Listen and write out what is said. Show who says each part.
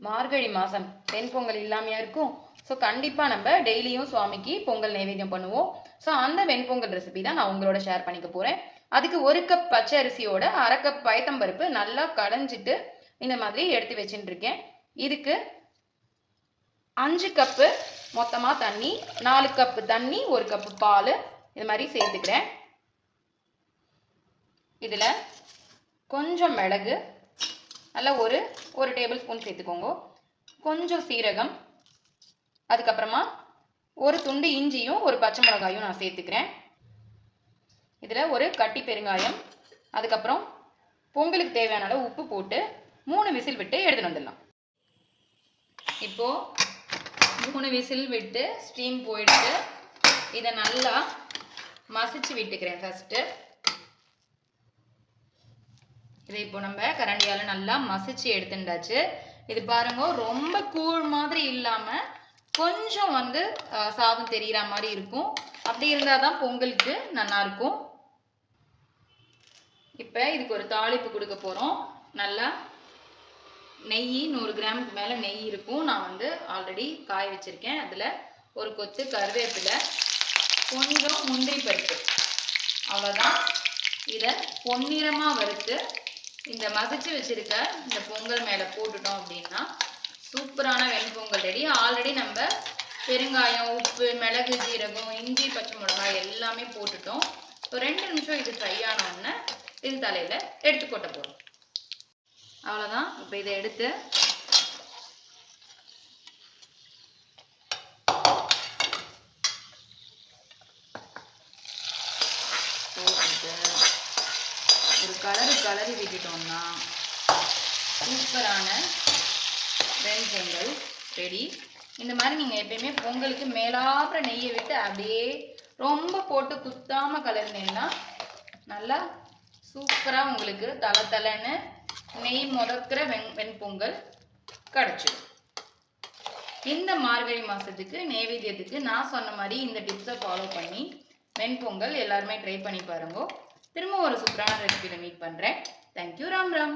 Speaker 1: மார்கழி மாதம் வெண்பொங்கல் இல்லாமையா இருக்கும். ஸோ கண்டிப்பாக நம்ம டெய்லியும் சுவாமிக்கு பொங்கல் நைவேத்தியம் பண்ணுவோம். ஸோ அந்த வெண்பொங்கல் ரெசிபி தான் நான் உங்களோட ஷேர் பண்ணிக்க போகிறேன். அதுக்கு 1 கப் பச்சை அரிசியோட 1/2 கப் பயத்தம்பருப்பு நல்லா கடைஞ்சிட்டு இந்த மாதிரி எடுத்து வச்சுட்டு இருக்கேன். இதுக்கு 5 கப்பு மொத்தமாக தண்ணி, 4 கப்பு தண்ணி, 1 கப்பு பால் இது மாதிரி சேர்த்துக்கிறேன். இதில் கொஞ்சம் மிளகு நல்லா ஒரு டேபிள் ஸ்பூன் சேர்த்துக்கோங்க. கொஞ்சம் சீரகம், அதுக்கப்புறமா ஒரு துண்டு இஞ்சியும் ஒரு பச்சை மிளகாயும் நான் சேர்த்துக்கிறேன். இதில் ஒரு கட்டி பெருங்காயம், அதுக்கப்புறம் பொங்கலுக்கு தேவையான அளவு உப்பு போட்டு 3 விசில் விட்டு எடுத்துட்டு வந்துடலாம். இப்போது 3 விசில் விட்டு ஸ்டீம் போயிட்டு இதை நல்லா மசிச்சு விட்டுக்கிறேன். ஃபஸ்ட்டு இதை இப்போ நம்ம கரண்டியால் நல்லா மசிச்சு எடுத்துட்டாச்சு. இது பாருங்க, ரொம்ப கூழ் மாதிரி இல்லாமல் கொஞ்சம் சாதம் தெரிகிற மாதிரி இருக்கும். அப்படி இருந்தால் தான் பொங்கலுக்கு நல்லாயிருக்கும். இப்போ இதுக்கு ஒரு தாளிப்பு கொடுக்க போகிறோம். நல்லா நெய் 100 கிராமுக்கு மேலே நெய் இருக்கும். நான் ஆல்ரெடி காய வச்சுருக்கேன். அதில் ஒரு கொத்து கருவேப்பிலை, கொஞ்சம் முந்திரி பருப்பு, அவ்வளோதான். இதை பொன்னிறமாக வறுத்து இந்த மசிச்சு வச்சிருக்க இந்த பொங்கல் மேலே போட்டுட்டோம் அப்படின்னா சூப்பரான வெண்பொங்கல் ரெடி. ஆல்ரெடி நம்ம பெருங்காயம், உப்பு, மிளகு, ஜீரகம், இஞ்சி, பச்சை மிளகாய் எல்லாமே போட்டுட்டோம். ஸோ 2 நிமிஷம் இது ஃப்ரை ஆனோடனே இது தலையில் எடுத்து கொட்ட போகிறோம். அவ்வளோதான். இப்போ இதை எடுத்து ஒரு கலரி விட்டுட்டோம்னா சூப்பரான வெண்பொங்கல் ரெடி. இந்த மாதிரி நீங்கள் எப்பயுமே பொங்கலுக்கு மேலாப்புற நெய்யை விட்டு அப்படியே ரொம்ப போட்டு குத்தாமல் கலர்னீங்கன்னா நல்லா சூப்பராக உங்களுக்கு தலைன்னு நெய் முதக்கிற வெண்பொங்கல் கிடச்சிடும். இந்த மார்கழி மாதத்துக்கு நைவேத்தியத்துக்கு நான் சொன்ன மாதிரி இந்த டிப்ஸை ஃபாலோ பண்ணி வெண்பொங்கல் எல்லாருமே ட்ரை பண்ணி பாருங்க. திரும்ப ஒரு சூப்பரான ரெசிபியில் மீட் பண்ணுறேன். தேங்க்யூ. ராம் ராம்.